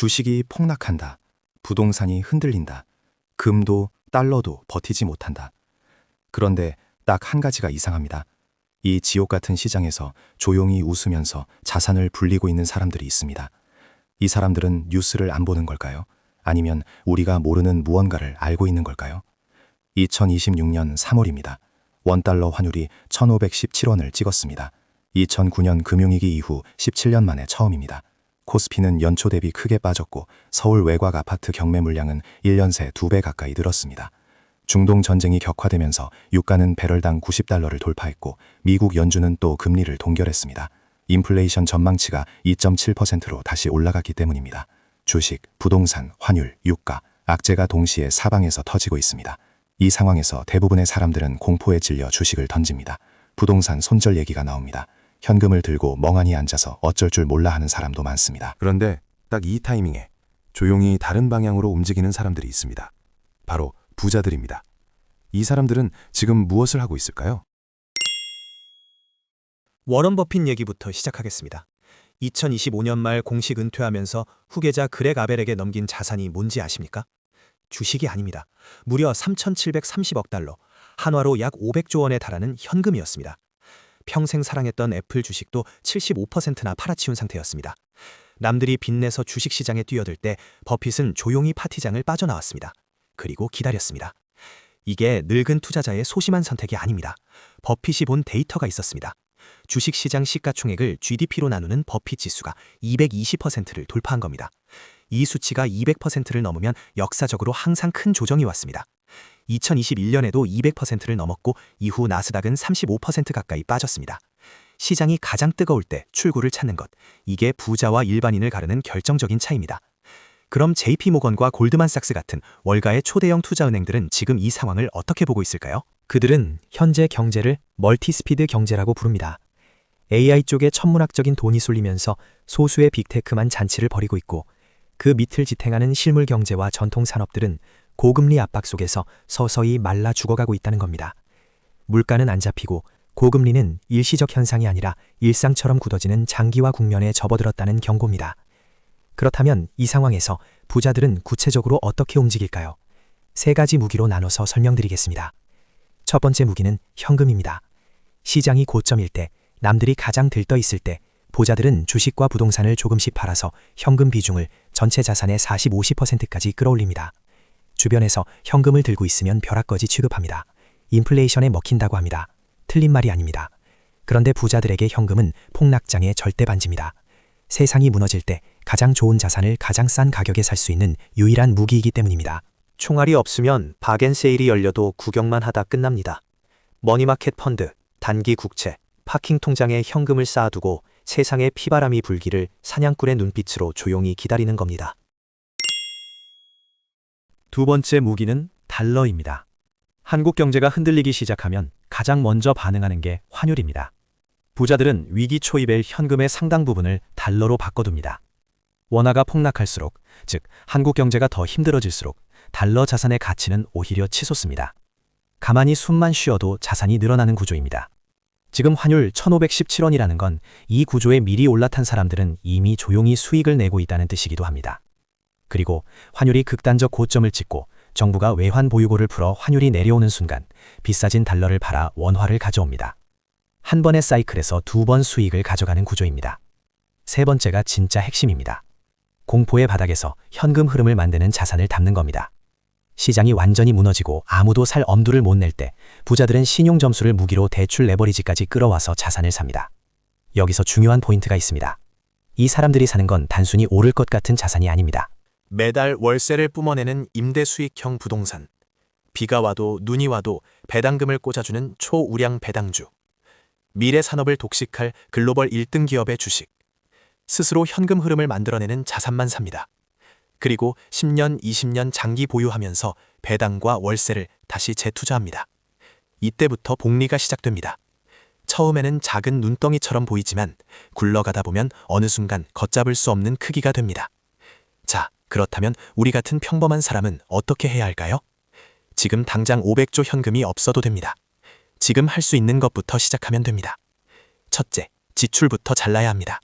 주식이 폭락한다. 부동산이 흔들린다. 금도 달러도 버티지 못한다. 그런데 딱 한 가지가 이상합니다. 이 지옥 같은 시장에서 조용히 웃으면서 자산을 불리고 있는 사람들이 있습니다. 이 사람들은 뉴스를 안 보는 걸까요? 아니면 우리가 모르는 무언가를 알고 있는 걸까요? 2026년 3월입니다. 원달러 환율이 1517원을 찍었습니다. 2009년 금융위기 이후 17년 만에 처음입니다. 코스피는 연초 대비 크게 빠졌고 서울 외곽 아파트 경매 물량은 1년 새 2배 가까이 늘었습니다. 중동 전쟁이 격화되면서 유가는 배럴당 90달러를 돌파했고 미국 연준은 또 금리를 동결했습니다. 인플레이션 전망치가 2.7%로 다시 올라갔기 때문입니다. 주식, 부동산, 환율, 유가, 악재가 동시에 사방에서 터지고 있습니다. 이 상황에서 대부분의 사람들은 공포에 질려 주식을 던집니다. 부동산 손절 얘기가 나옵니다. 현금을 들고 멍하니 앉아서 어쩔 줄 몰라 하는 사람도 많습니다. 그런데 딱 이 타이밍에 조용히 다른 방향으로 움직이는 사람들이 있습니다. 바로 부자들입니다. 이 사람들은 지금 무엇을 하고 있을까요? 워런 버핏 얘기부터 시작하겠습니다. 2025년 말 공식 은퇴하면서 후계자 그렉 아벨에게 넘긴 자산이 뭔지 아십니까? 주식이 아닙니다. 무려 3,730억 달러, 한화로 약 500조 원에 달하는 현금이었습니다. 평생 사랑했던 애플 주식도 75%나 팔아치운 상태였습니다. 남들이 빚내서 주식시장에 뛰어들 때 버핏은 조용히 파티장을 빠져나왔습니다. 그리고 기다렸습니다. 이게 늙은 투자자의 소심한 선택이 아닙니다. 버핏이 본 데이터가 있었습니다. 주식시장 시가총액을 GDP로 나누는 버핏 지수가 220%를 돌파한 겁니다. 이 수치가 200%를 넘으면 역사적으로 항상 큰 조정이 왔습니다. 2021년에도 200%를 넘었고 이후 나스닥은 35% 가까이 빠졌습니다. 시장이 가장 뜨거울 때 출구를 찾는 것, 이게 부자와 일반인을 가르는 결정적인 차이입니다. 그럼 JP모건과 골드만삭스 같은 월가의 초대형 투자은행들은 지금 이 상황을 어떻게 보고 있을까요? 그들은 현재 경제를 멀티스피드 경제라고 부릅니다. AI 쪽에 천문학적인 돈이 쏠리면서 소수의 빅테크만 잔치를 벌이고 있고 그 밑을 지탱하는 실물 경제와 전통 산업들은 고금리 압박 속에서 서서히 말라 죽어가고 있다는 겁니다. 물가는 안 잡히고 고금리는 일시적 현상이 아니라 일상처럼 굳어지는 장기화 국면에 접어들었다는 경고입니다. 그렇다면 이 상황에서 부자들은 구체적으로 어떻게 움직일까요? 세 가지 무기로 나눠서 설명드리겠습니다. 첫 번째 무기는 현금입니다. 시장이 고점일 때, 남들이 가장 들떠 있을 때 부자들은 주식과 부동산을 조금씩 팔아서 현금 비중을 전체 자산의 40-50%까지 끌어올립니다. 주변에서 현금을 들고 있으면 벼락거지 취급합니다. 인플레이션에 먹힌다고 합니다. 틀린 말이 아닙니다. 그런데 부자들에게 현금은 폭락장의 절대 반지입니다. 세상이 무너질 때 가장 좋은 자산을 가장 싼 가격에 살 수 있는 유일한 무기이기 때문입니다. 총알이 없으면 바겐세일이 열려도 구경만 하다 끝납니다. 머니마켓 펀드, 단기 국채, 파킹 통장에 현금을 쌓아두고 세상에 피바람이 불기를 사냥꾼의 눈빛으로 조용히 기다리는 겁니다. 두 번째 무기는 달러입니다. 한국 경제가 흔들리기 시작하면 가장 먼저 반응하는 게 환율입니다. 부자들은 위기 초입에 현금의 상당 부분을 달러로 바꿔둡니다. 원화가 폭락할수록, 즉 한국 경제가 더 힘들어질수록 달러 자산의 가치는 오히려 치솟습니다. 가만히 숨만 쉬어도 자산이 늘어나는 구조입니다. 지금 환율 1517원이라는 건 이 구조에 미리 올라탄 사람들은 이미 조용히 수익을 내고 있다는 뜻이기도 합니다. 그리고 환율이 극단적 고점을 찍고 정부가 외환 보유고를 풀어 환율이 내려오는 순간 비싸진 달러를 팔아 원화를 가져옵니다. 한 번의 사이클에서 두 번 수익을 가져가는 구조입니다. 세 번째가 진짜 핵심입니다. 공포의 바닥에서 현금 흐름을 만드는 자산을 담는 겁니다. 시장이 완전히 무너지고 아무도 살 엄두를 못 낼 때 부자들은 신용 점수를 무기로 대출 레버리지까지 끌어와서 자산을 삽니다. 여기서 중요한 포인트가 있습니다. 이 사람들이 사는 건 단순히 오를 것 같은 자산이 아닙니다. 매달 월세를 뿜어내는 임대 수익형 부동산, 비가 와도 눈이 와도 배당금을 꽂아주는 초우량 배당주, 미래 산업을 독식할 글로벌 1등 기업의 주식, 스스로 현금 흐름을 만들어내는 자산만 삽니다. 그리고 10년, 20년 장기 보유하면서 배당과 월세를 다시 재투자합니다. 이때부터 복리가 시작됩니다. 처음에는 작은 눈덩이처럼 보이지만 굴러가다 보면 어느 순간 걷잡을 수 없는 크기가 됩니다. 자, 그렇다면 우리 같은 평범한 사람은 어떻게 해야 할까요? 지금 당장 500조 현금이 없어도 됩니다. 지금 할 수 있는 것부터 시작하면 됩니다. 첫째, 지출부터 잘라야 합니다.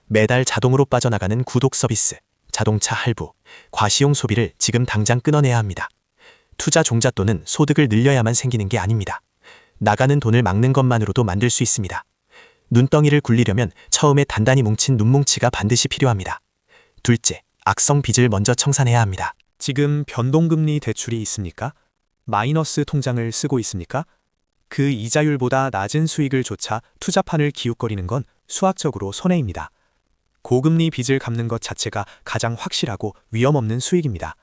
매달 자동으로 빠져나가는 구독 서비스, 자동차 할부, 과시용 소비를 지금 당장 끊어내야 합니다. 투자 종잣돈은 소득을 늘려야만 생기는 게 아닙니다. 나가는 돈을 막는 것만으로도 만들 수 있습니다. 눈덩이를 굴리려면 처음에 단단히 뭉친 눈뭉치가 반드시 필요합니다. 둘째, 악성 빚을 먼저 청산해야 합니다. 지금 변동금리 대출이 있습니까? 마이너스 통장을 쓰고 있습니까? 그 이자율보다 낮은 수익을 좇아 투자판을 기웃거리는 건 수학적으로 손해입니다. 고금리 빚을 갚는 것 자체가 가장 확실하고 위험 없는 수익입니다.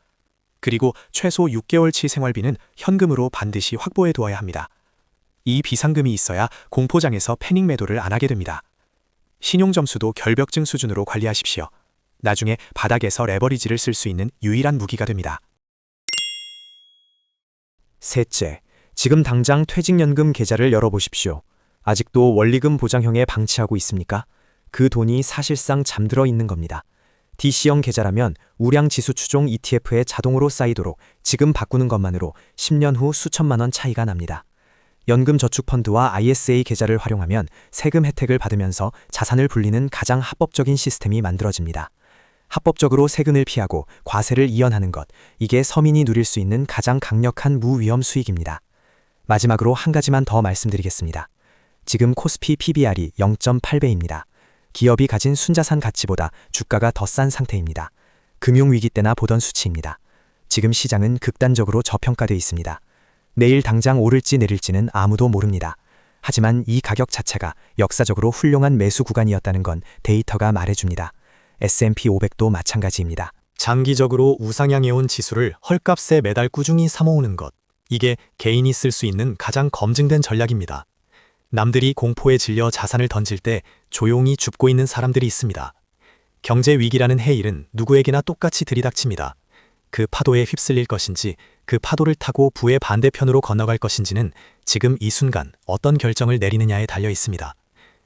그리고 최소 6개월치 생활비는 현금으로 반드시 확보해 두어야 합니다. 이 비상금이 있어야 공포장에서 패닉 매도를 안 하게 됩니다. 신용점수도 결벽증 수준으로 관리하십시오. 나중에 바닥에서 레버리지를 쓸 수 있는 유일한 무기가 됩니다. 셋째, 지금 당장 퇴직연금 계좌를 열어보십시오. 아직도 원리금 보장형에 방치하고 있습니까? 그 돈이 사실상 잠들어 있는 겁니다. DC형 계좌라면 우량 지수 추종 ETF에 자동으로 쌓이도록 지금 바꾸는 것만으로 10년 후 수천만 원 차이가 납니다. 연금저축펀드와 ISA 계좌를 활용하면 세금 혜택을 받으면서 자산을 불리는 가장 합법적인 시스템이 만들어집니다. 합법적으로 세금을 피하고 과세를 이연하는 것, 이게 서민이 누릴 수 있는 가장 강력한 무위험 수익입니다. 마지막으로 한 가지만 더 말씀드리겠습니다. 지금 코스피 PBR이 0.8배입니다. 기업이 가진 순자산 가치보다 주가가 더 싼 상태입니다. 금융위기 때나 보던 수치입니다. 지금 시장은 극단적으로 저평가되어 있습니다. 내일 당장 오를지 내릴지는 아무도 모릅니다. 하지만 이 가격 자체가 역사적으로 훌륭한 매수 구간이었다는 건 데이터가 말해줍니다. S&P 500도 마찬가지입니다. 장기적으로 우상향해온 지수를 헐값에 매달 꾸준히 사모으는 것. 이게 개인이 쓸 수 있는 가장 검증된 전략입니다. 남들이 공포에 질려 자산을 던질 때 조용히 줍고 있는 사람들이 있습니다. 경제 위기라는 해일은 누구에게나 똑같이 들이닥칩니다. 그 파도에 휩쓸릴 것인지 그 파도를 타고 부의 반대편으로 건너갈 것인지는 지금 이 순간 어떤 결정을 내리느냐에 달려 있습니다.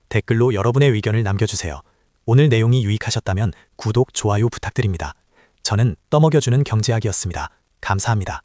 댓글로 여러분의 의견을 남겨주세요. 오늘 내용이 유익하셨다면 구독, 좋아요 부탁드립니다. 저는 떠먹여주는 경제학이었습니다. 감사합니다.